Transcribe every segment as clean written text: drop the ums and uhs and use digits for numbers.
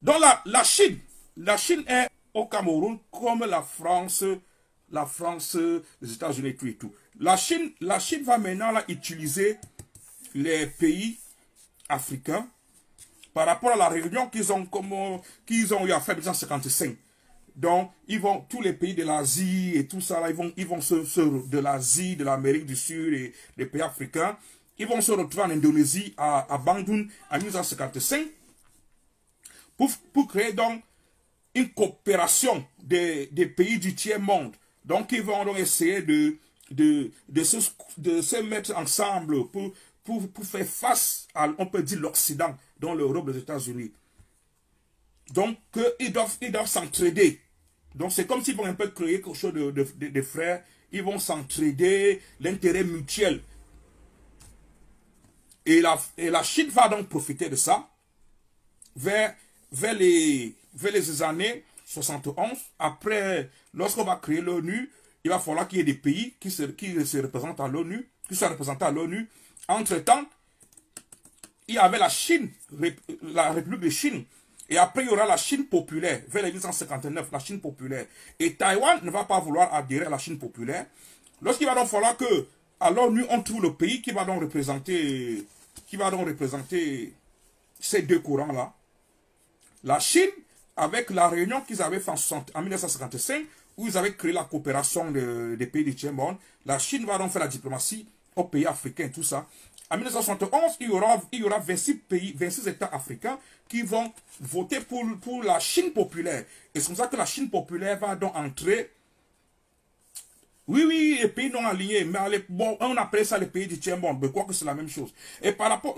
Donc la Chine est au Cameroun comme la France, les États-Unis et tout et tout. La Chine va maintenant là, utiliser les pays africains par rapport à la réunion qu'ils ont eu à faire en 1955. Donc, tous les pays de l'Asie et tout ça, là, de l'Asie, de l'Amérique du Sud et des pays africains, ils vont se retrouver en Indonésie, à Bandung, en 1955, pour créer donc une coopération des pays du tiers-monde. Donc, ils vont donc essayer de se mettre ensemble pour faire face à, on peut dire, l'Occident, dont l'Europe, les États-Unis. Donc, ils doivent s'entraider. Donc, c'est comme s'ils vont un peu créer quelque chose de frères. Ils vont s'entraider, l'intérêt mutuel. Et la Chine va donc profiter de ça vers les années 71. Après, lorsqu'on va créer l'ONU, il va falloir qu'il y ait des pays qui se représentent à l'ONU, qui soient représentés à l'ONU. Entre-temps, il y avait la Chine, la République de Chine. Et après, il y aura la Chine populaire, vers les 1959, la Chine populaire. Et Taïwan ne va pas vouloir adhérer à la Chine populaire. Lorsqu'il va donc falloir que, à l'ONU, on trouve le pays qui va donc représenter ces deux courants-là. La Chine, avec la réunion qu'ils avaient faite en 1955, où ils avaient créé la coopération des pays du tiers-monde, la Chine va donc faire la diplomatie aux pays africains, tout ça. En 1971, il y aura 26 États africains qui vont voter pour la Chine populaire. Et c'est comme ça que la Chine populaire va donc entrer. Oui, les pays non alignés, mais bon, on appelle ça les pays du tiers-monde, mais quoi que c'est la même chose. Et par rapport,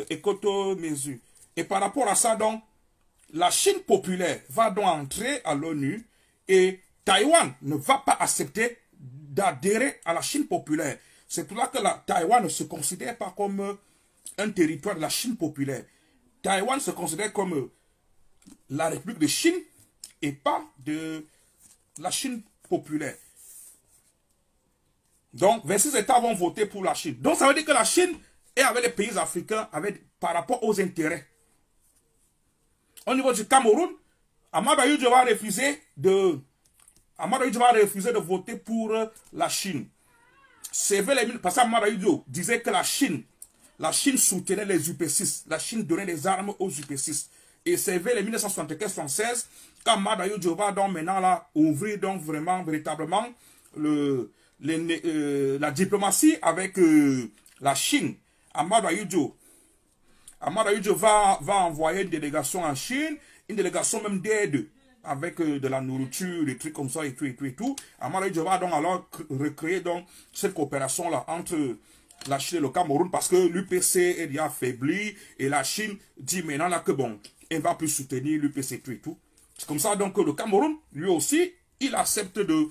Ekoto-Mesu. Et par rapport à ça, donc, la Chine populaire va donc entrer à l'ONU et Taïwan ne va pas accepter d'adhérer à la Chine populaire. C'est pour là que Taïwan ne se considère pas comme un territoire de la Chine populaire. Taïwan se considère comme la République de Chine et pas de la Chine populaire. Donc, 26 États vont voter pour la Chine. Donc, ça veut dire que la Chine est avec les pays africains par rapport aux intérêts. Au niveau du Cameroun, Amadou Ahidjo va refuser de voter pour la Chine. Parce qu'Amadou Ahidjo disait que la Chine soutenait les UP6. La Chine donnait des armes aux UP6. Et c'est vers les 1975-76 qu'Amadou Ahidjo va donc maintenant là, ouvrir donc vraiment, véritablement la diplomatie avec la Chine. Amadou Ahidjo va envoyer une délégation en Chine, une délégation même d'aide avec de la nourriture, des trucs comme ça et tout. Amadou Ahidjo va donc alors recréer donc cette coopération-là entre la Chine et le Cameroun parce que l'UPC est déjà affaibli et la Chine dit maintenant là que bon, elle va plus soutenir l'UPC et tout. C'est comme ça donc que le Cameroun, lui aussi, il accepte de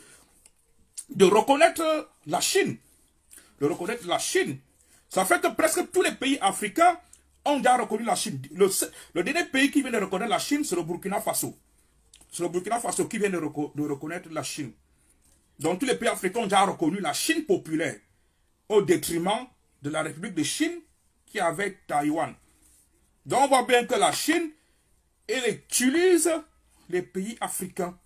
reconnaître la Chine. De reconnaître la Chine. Ça fait que presque tous les pays africains ont déjà reconnu la Chine. Le dernier pays qui vient de reconnaître la Chine, c'est le Burkina Faso. C'est le Burkina Faso qui vient de reconnaître la Chine. Donc tous les pays africains ont déjà reconnu la Chine populaire au détriment de la République de Chine qui est avec Taïwan. Donc on voit bien que la Chine, elle utilise les pays africains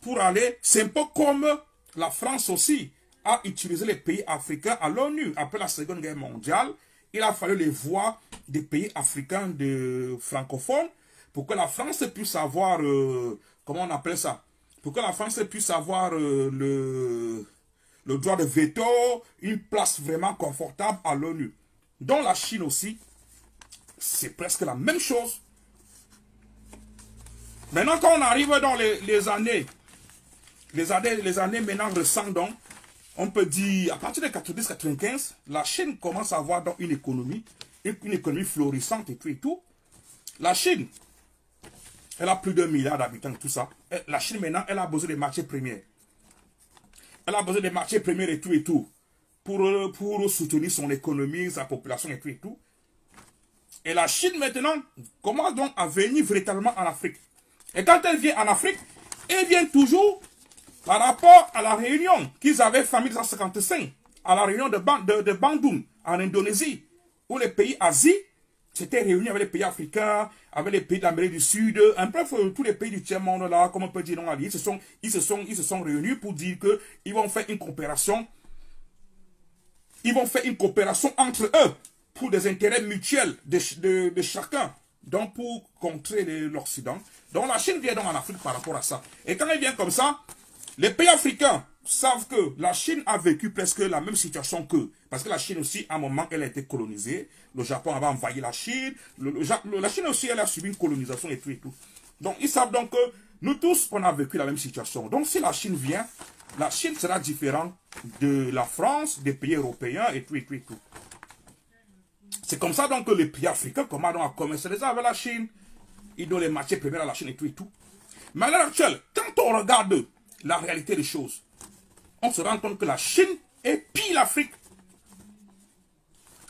pour aller, c'est un peu comme la France aussi a utilisé les pays africains à l'ONU. Après la Seconde Guerre mondiale, il a fallu les voix des pays africains francophones pour que la France puisse avoir, comment on appelle ça, pour que la France puisse avoir le droit de veto, une place vraiment confortable à l'ONU. Dans la Chine aussi, c'est presque la même chose. Maintenant, quand on arrive dans les années maintenant récentes, donc, on peut dire, à partir de 90-95, la Chine commence à avoir donc une économie florissante et tout. La Chine, elle a plus de 1 milliard d'habitants, tout ça. La Chine, maintenant, elle a besoin des matières premières. Elle a besoin des matières premières et tout. Pour soutenir son économie, sa population et tout. Et la Chine, maintenant, commence donc à venir véritablement en Afrique. Et quand elle vient en Afrique, elle vient toujours par rapport à la réunion qu'ils avaient faite en 1955, à la réunion de Bandung, en Indonésie, où les pays Asie C'était réuni avec les pays africains, avec les pays de l'Amérique du Sud, en bref, tous les pays du tiers-monde là, comme on peut dire, non, ils se sont réunis pour dire qu'ils vont faire une coopération. Ils vont faire une coopération entre eux pour des intérêts mutuels de chacun. Donc, pour contrer l'Occident. Donc, la Chine vient donc en Afrique par rapport à ça. Et quand elle vient comme ça, les pays africains savent que la Chine a vécu presque la même situation qu'eux. Parce que la Chine aussi, à un moment, elle a été colonisée. Le Japon avait envahi la Chine. La Chine aussi, elle a subi une colonisation et tout et tout. Donc, ils savent donc que nous tous, on a vécu la même situation. Donc, si la Chine vient, la Chine sera différente de la France, des pays européens et tout et tout et tout. C'est comme ça donc que les pays africains commencent à commercialiser avec la Chine. Ils donnent les matières premières à la Chine et tout et tout. Mais à l'heure actuelle, quand on regarde la réalité des choses, on se rend compte que la Chine épie l'Afrique.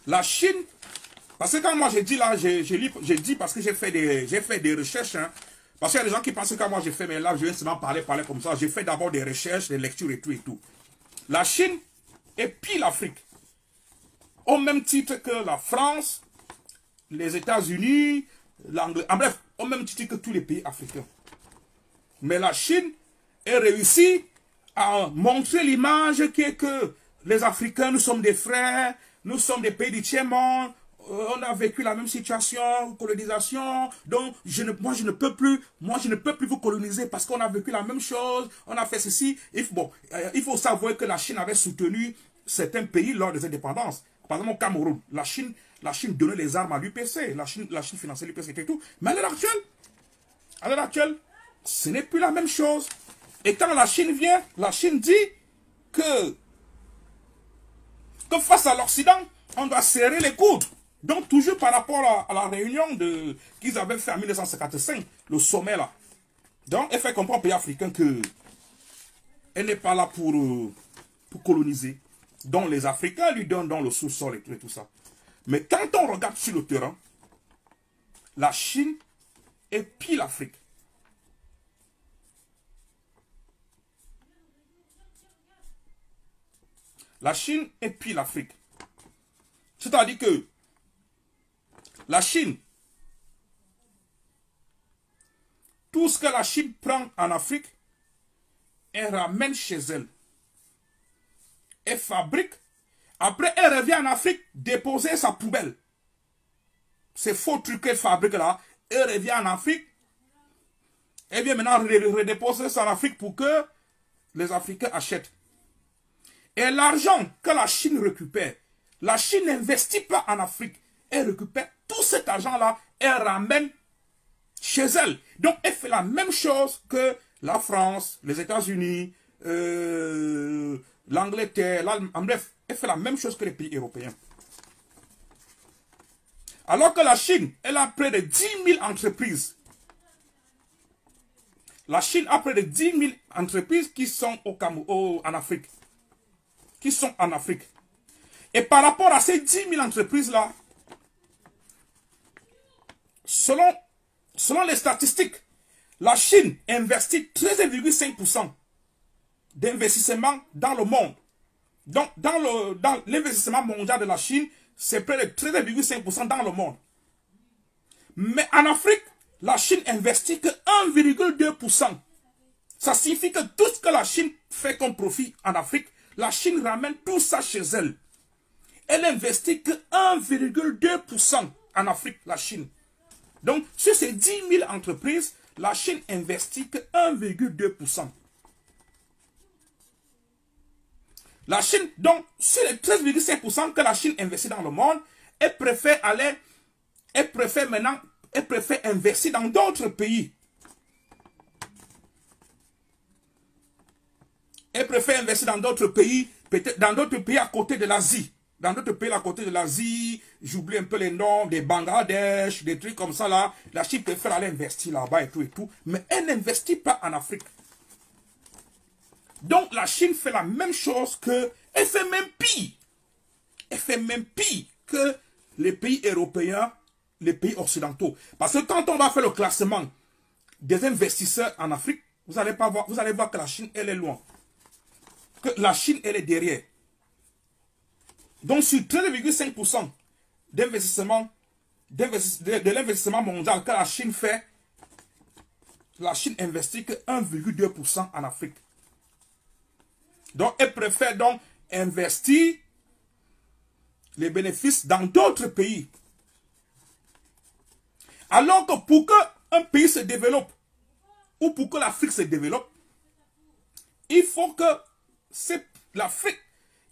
La Chine, parce que quand moi j'ai dit là, j'ai dit parce que j'ai fait des recherches, hein, parce qu'il y a des gens qui pensent que quand moi j'ai fait mes lives, je viens seulement parler comme ça. J'ai fait d'abord des recherches, des lectures et tout et tout. La Chine épie l'Afrique. Au même titre que la France, les États-Unis, l'Angleterre, en bref, au même titre que tous les pays africains. Mais la Chine a réussi à montrer l'image qui est que les Africains, nous sommes des frères, nous sommes des pays du tiers-monde, on a vécu la même situation, colonisation, donc moi je ne peux plus vous coloniser parce qu'on a vécu la même chose, on a fait ceci. Il faut savoir que la Chine avait soutenu certains pays lors des indépendances. Par exemple au Cameroun, la Chine donnait les armes à l'UPC, la Chine finançait l'UPC et tout. Mais à l'heure actuelle, ce n'est plus la même chose. Et quand la Chine vient, la Chine dit que face à l'Occident, on doit serrer les coudes. Donc toujours par rapport à la réunion qu'ils avaient fait en 1955, le sommet là. Donc elle fait comprendre aux pays africains que elle n'est pas là pour coloniser. Donc les Africains lui donnent dans le sous-sol et tout ça. Mais quand on regarde sur le terrain, la Chine épie l'Afrique. La Chine épie l'Afrique. C'est-à-dire que la Chine, tout ce que la Chine prend en Afrique, elle ramène chez elle. Elle fabrique. Après, elle revient en Afrique déposer sa poubelle. Ces faux trucs qu'elle fabrique là, elle revient en Afrique. Elle vient maintenant redéposer ça en Afrique pour que les Africains achètent. Et l'argent que la Chine récupère, la Chine n'investit pas en Afrique. Elle récupère tout cet argent-là, elle ramène chez elle. Donc, elle fait la même chose que la France, les États-Unis, l'Angleterre, l'Allemagne. En bref, elle fait la même chose que les pays européens. Alors que la Chine, elle a près de 10 000 entreprises. La Chine a près de 10 000 entreprises qui sont en Afrique. Qui sont en Afrique. Et par rapport à ces 10 000 entreprises-là, selon les statistiques, la Chine investit 13,5% d'investissement dans le monde. Donc, dans l'investissement mondial de la Chine, c'est près de 13,5% dans le monde. Mais en Afrique, la Chine investit que 1,2%. Ça signifie que tout ce que la Chine fait comme profit en Afrique, la Chine ramène tout ça chez elle. Elle investit que 1,2% en Afrique, la Chine. Donc, sur ces 10 000 entreprises, la Chine investit que 1,2%. La Chine, donc, sur les 13,5% que la Chine investit dans le monde, elle préfère investir dans d'autres pays. Elle préfère investir dans d'autres pays, peut-être dans d'autres pays à côté de l'Asie. Dans d'autres pays à côté de l'Asie, j'oublie un peu les noms, des Bangladesh, des trucs comme ça là. La Chine préfère aller investir là-bas et tout. Mais elle n'investit pas en Afrique. Donc la Chine fait la même chose que, elle fait même pire. Elle fait même pire que les pays européens, les pays occidentaux. Parce que quand on va faire le classement des investisseurs en Afrique, vous allez voir que la Chine, elle est loin. Que la Chine, elle est derrière. Donc sur 13,5% d'investissement de l'investissement mondial que la Chine fait, la Chine investit que 1,2% en Afrique. Donc, elle préfère donc investir les bénéfices dans d'autres pays. Alors que pour qu'un pays se développe, ou pour que l'Afrique se développe, il faut que l'Afrique,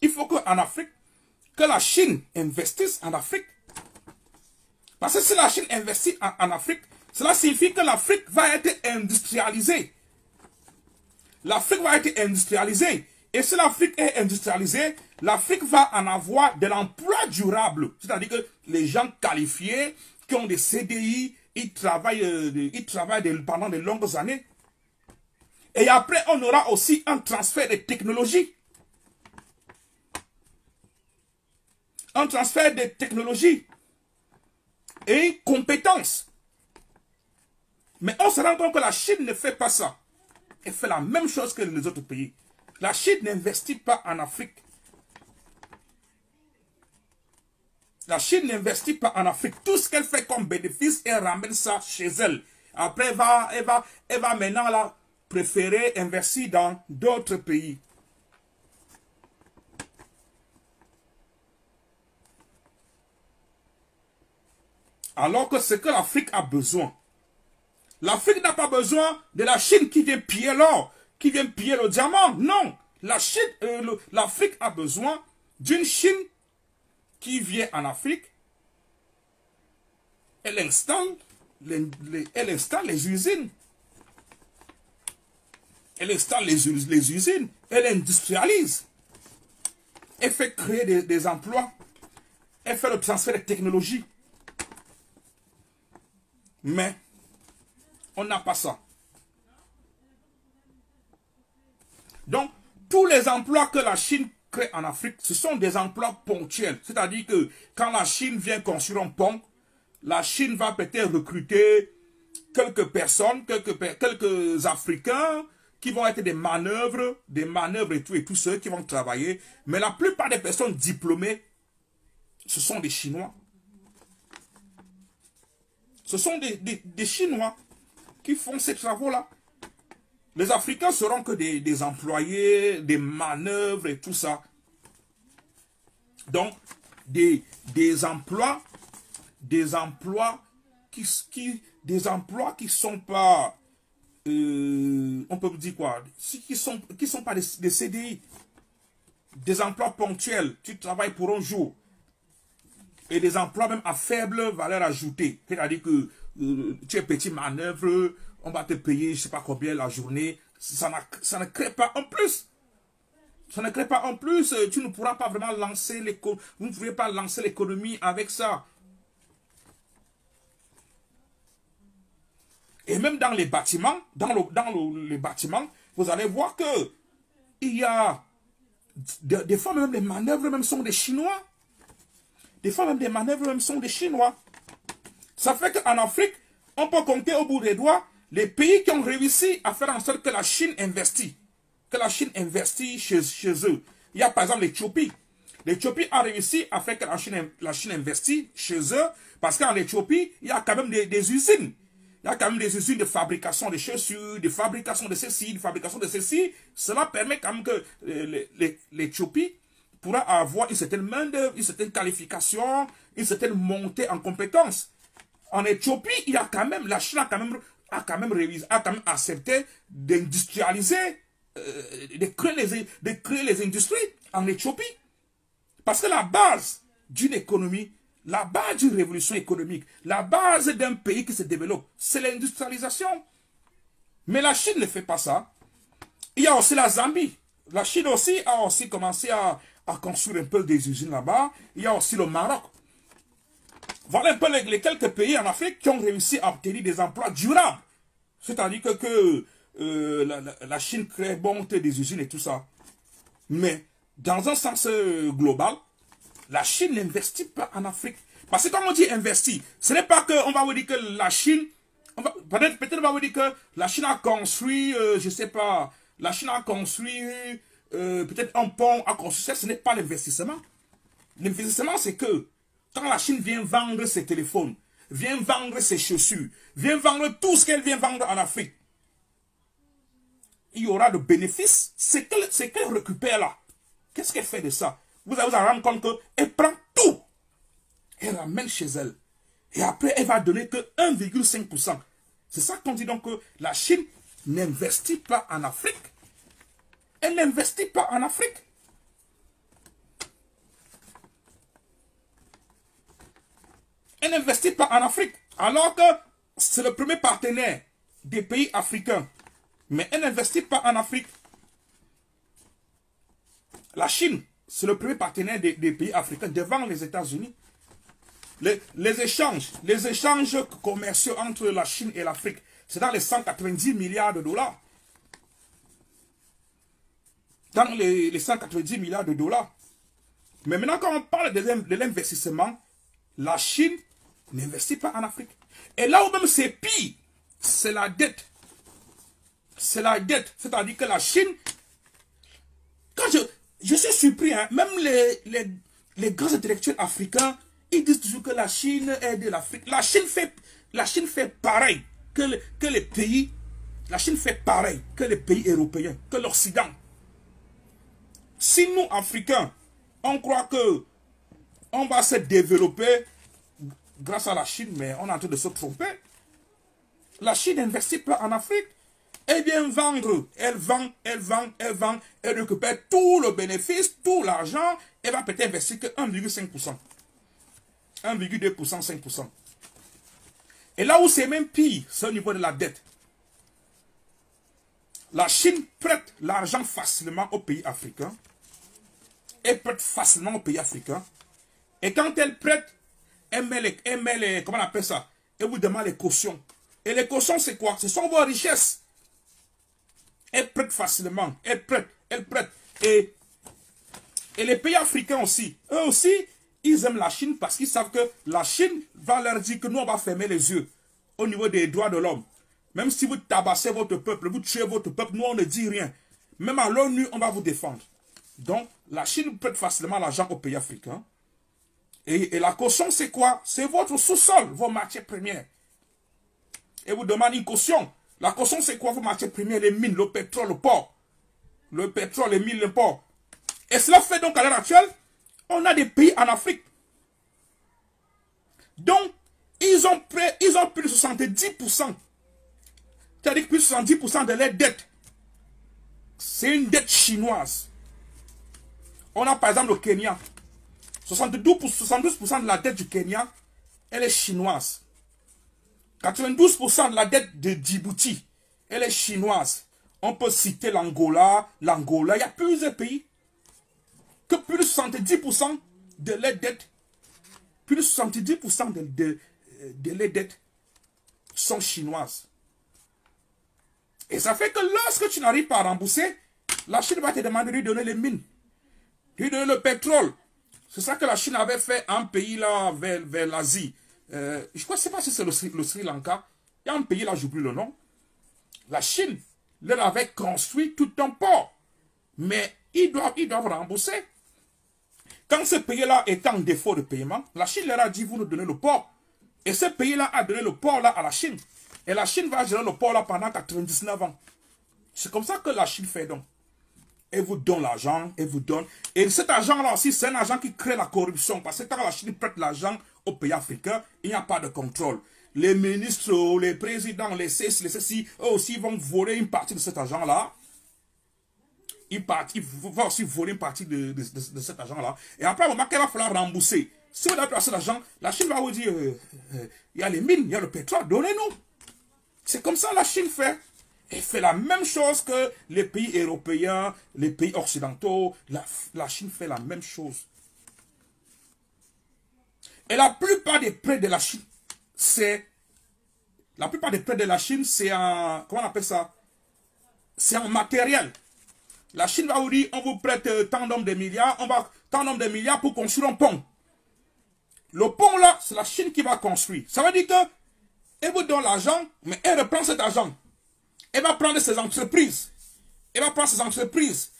il faut qu'en Afrique, que la Chine investisse en Afrique. Parce que si la Chine investit en Afrique, cela signifie que l'Afrique va être industrialisée. L'Afrique va être industrialisée. Et si l'Afrique est industrialisée, l'Afrique va en avoir de l'emploi durable. C'est-à-dire que les gens qualifiés, qui ont des CDI, ils travaillent pendant de longues années. Et après, on aura aussi un transfert de technologies. Un transfert de technologies et compétences. Mais on se rend compte que la Chine ne fait pas ça. Elle fait la même chose que les autres pays. La Chine n'investit pas en Afrique. La Chine n'investit pas en Afrique. Tout ce qu'elle fait comme bénéfice, elle ramène ça chez elle. Après, elle va maintenant là, préférer investir dans d'autres pays. Alors que ce que l'Afrique a besoin. L'Afrique n'a pas besoin de la Chine qui vient piller l'or, qui vient piller le diamant. Non. L'Afrique a besoin d'une Chine qui vient en Afrique. Elle installe les usines. Elle installe les usines. Elle industrialise. Elle fait créer des emplois. Elle fait le transfert de technologie. Mais on n'a pas ça. Donc, tous les emplois que la Chine crée en Afrique, ce sont des emplois ponctuels. C'est-à-dire que quand la Chine vient construire un pont, la Chine va peut-être recruter quelques personnes, quelques Africains qui vont être des manœuvres et tous ceux qui vont travailler. Mais la plupart des personnes diplômées, ce sont des Chinois. Ce sont des Chinois qui font ces travaux-là. Les Africains seront que des employés, des manœuvres et tout ça. Donc, des emplois qui sont pas, on peut dire quoi, qui sont pas des CDI, des emplois ponctuels. Tu travailles pour un jour. Et des emplois même à faible valeur ajoutée. C'est-à-dire que tu es petit manœuvre, on va te payer je ne sais pas combien la journée. Ça ne crée pas en plus. Ça ne crée pas en plus. Tu ne pourras pas vraiment lancer l'économie. Vous ne pouvez pas lancer l'économie avec ça. Et même dans les bâtiments, les bâtiments, vous allez voir que il y a des fois même les manœuvres même sont des Chinois. Des fois même des manœuvres même sont des Chinois. Ça fait qu'en Afrique, on peut compter au bout des doigts les pays qui ont réussi à faire en sorte que la Chine investit. Que la Chine investit chez eux. Il y a par exemple l'Éthiopie. L'Éthiopie a réussi à faire que la Chine investit chez eux parce qu'en Éthiopie, il y a quand même des usines. Il y a quand même des usines de fabrication de chaussures, de fabrication de ceci, de fabrication de ceci. Cela permet quand même que l'Éthiopie pourra avoir une certaine main-d'œuvre, une certaine qualification, une certaine montée en compétences. En Éthiopie, il y a quand même, la Chine a quand même accepté d'industrialiser, de créer les industries en Éthiopie. Parce que la base d'une économie, la base d'une révolution économique, la base d'un pays qui se développe, c'est l'industrialisation. Mais la Chine ne fait pas ça. Il y a aussi la Zambie. La Chine aussi a aussi commencé à construire un peu des usines là-bas. Il y a aussi le Maroc. Voilà un peu les quelques pays en Afrique qui ont réussi à obtenir des emplois durables. C'est-à-dire que la Chine crée monter des usines et tout ça. Mais dans un sens global, la Chine n'investit pas en Afrique. Parce que quand on dit investir, ce n'est pas qu'on va vous dire que la Chine, peut-être on va vous dire que la Chine a construit, je ne sais pas, la Chine a construit peut-être un pont, a construit ça, ce n'est pas l'investissement. L'investissement, c'est que quand la Chine vient vendre ses téléphones, vient vendre ses chaussures, vient vendre tout ce qu'elle vient vendre en Afrique, il y aura de bénéfices. C'est qu'elle récupère là. Qu'est-ce qu'elle fait de ça? Vous allez vous en rendre compte qu'elle prend tout. Elle ramène chez elle. Et après, elle va donner que 1,5%. C'est ça qu'on dit donc que la Chine n'investit pas en Afrique. Elle n'investit pas en Afrique. Elle n'investit pas en Afrique. Alors que c'est le premier partenaire des pays africains. Mais elle n'investit pas en Afrique. La Chine, c'est le premier partenaire des pays africains devant les États-Unis. Les échanges commerciaux entre la Chine et l'Afrique, c'est dans les 190 milliards de dollars. Dans les 190 milliards de dollars. Mais maintenant, quand on parle de l'investissement, la Chine n'investit pas en Afrique. Et là où même c'est pire, c'est la dette. C'est la dette. C'est-à-dire que la Chine, quand je suis surpris, hein, même les grands intellectuels africains, ils disent toujours que la Chine aide l'Afrique. La Chine fait pareil que les pays. La Chine fait pareil que les pays européens, que l'Occident. Si nous, Africains, on croit que on va se développer grâce à la Chine, mais on est en train de se tromper. La Chine n'investit pas en Afrique. Elle vient vendre. Elle vend. Elle récupère tout le bénéfice, tout l'argent. Elle va peut-être investir que 1,5%. 1,2%, 5%. Et là où c'est même pire, c'est au niveau de la dette. La Chine prête l'argent facilement aux pays africains. Elle prête facilement aux pays africains. Et quand elle prête, elle met les comment on appelle ça? Elle vous demande les cautions. Et les cautions, c'est quoi? Ce sont vos richesses. Elle prête facilement. Elle prête. Et les pays africains aussi, eux aussi, ils aiment la Chine parce qu'ils savent que la Chine va leur dire que nous, on va fermer les yeux au niveau des droits de l'homme. Même si vous tabassez votre peuple, vous tuez votre peuple, nous, on ne dit rien. Même à l'ONU, on va vous défendre. Donc, la Chine prête facilement l'argent aux pays africains. Et la caution, c'est quoi? C'est votre sous-sol, vos matières premières. Et vous demandez une caution. La caution, c'est quoi? Vos matières premières, les mines, le pétrole, le port. Le pétrole, les mines, le port. Et cela fait donc à l'heure actuelle, on a des pays en Afrique. Donc, ils ont plus de 70%. C'est-à-dire que plus de 70% de leurs dettes, c'est une dette chinoise. On a par exemple le Kenya. 72% de la dette du Kenya, elle est chinoise. 92% de la dette de Djibouti, elle est chinoise. On peut citer l'Angola. Il y a plusieurs pays que plus de 70% de leurs dettes, plus de 70% de leurs dettes sont chinoises. Et ça fait que lorsque tu n'arrives pas à rembourser, la Chine va te demander de lui donner les mines, de lui donner le pétrole. C'est ça que la Chine avait fait un pays là vers l'Asie. Je ne sais pas si c'est le Sri Lanka. Il y a un pays là, j'oublie le nom. La Chine leur avait construit tout un port. Mais ils doivent rembourser. Quand ce pays-là est en défaut de paiement, la Chine leur a dit, vous nous donnez le port. Et ce pays-là a donné le port là à la Chine. Et la Chine va gérer le port là pendant 99 ans. C'est comme ça que la Chine fait donc. Elle vous donne l'argent, elle vous donne. Et cet argent-là aussi, c'est un argent qui crée la corruption. Parce que quand la Chine prête l'argent aux pays africains, il n'y a pas de contrôle. Les ministres, les présidents, les ceci, eux aussi vont voler une partie de cet argent-là. Ils vont aussi voler une partie de cet argent-là. Et après, au moment qu'il va falloir rembourser. Si vous avez placé l'argent, la Chine va vous dire, il y a les mines, il y a le pétrole, donnez-nous. C'est comme ça la Chine fait. Elle fait la même chose que les pays européens, les pays occidentaux. La Chine fait la même chose. Et la plupart des prêts de la Chine, c'est... La plupart des prêts de la Chine, c'est en... Comment on appelle ça? C'est en matériel. La Chine va vous dire, on vous prête tant nombre de milliards, tant nombre de milliards pour construire un pont. Le pont là, c'est la Chine qui va construire. Ça veut dire que elle vous donne l'argent, mais elle reprend cet argent. Elle va prendre ses entreprises. Elle va prendre ses entreprises.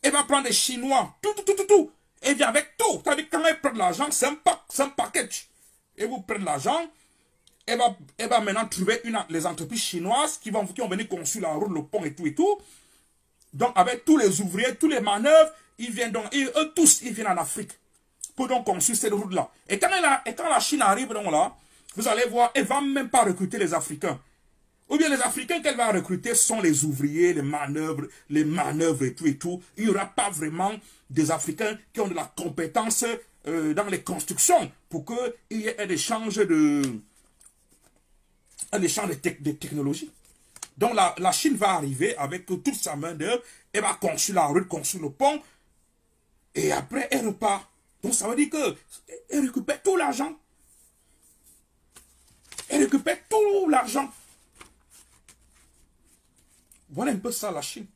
Elle va prendre des Chinois. Elle vient avec tout. C'est-à-dire quand elle prend de l'argent, c'est un package. Elle vous prend de l'argent, Elle va maintenant trouver les entreprises chinoises qui ont venu construire la route, le pont et tout et tout. Donc, avec tous les ouvriers, tous les manœuvres, ils viennent donc, eux tous, ils viennent en Afrique pour donc construire cette route-là. Et quand la Chine arrive donc là, vous allez voir, elle ne va même pas recruter les Africains. Ou bien les Africains qu'elle va recruter sont les ouvriers, les manœuvres et tout et tout. Il n'y aura pas vraiment des Africains qui ont de la compétence dans les constructions pour qu'il y ait un échange de technologies. Donc la Chine va arriver avec toute sa main d'œuvre, elle va construire la route, construire le pont, et après elle repart. Donc ça veut dire qu'elle récupère tout l'argent. Elle récupère tout l'argent. Voilà un peu ça la Chine.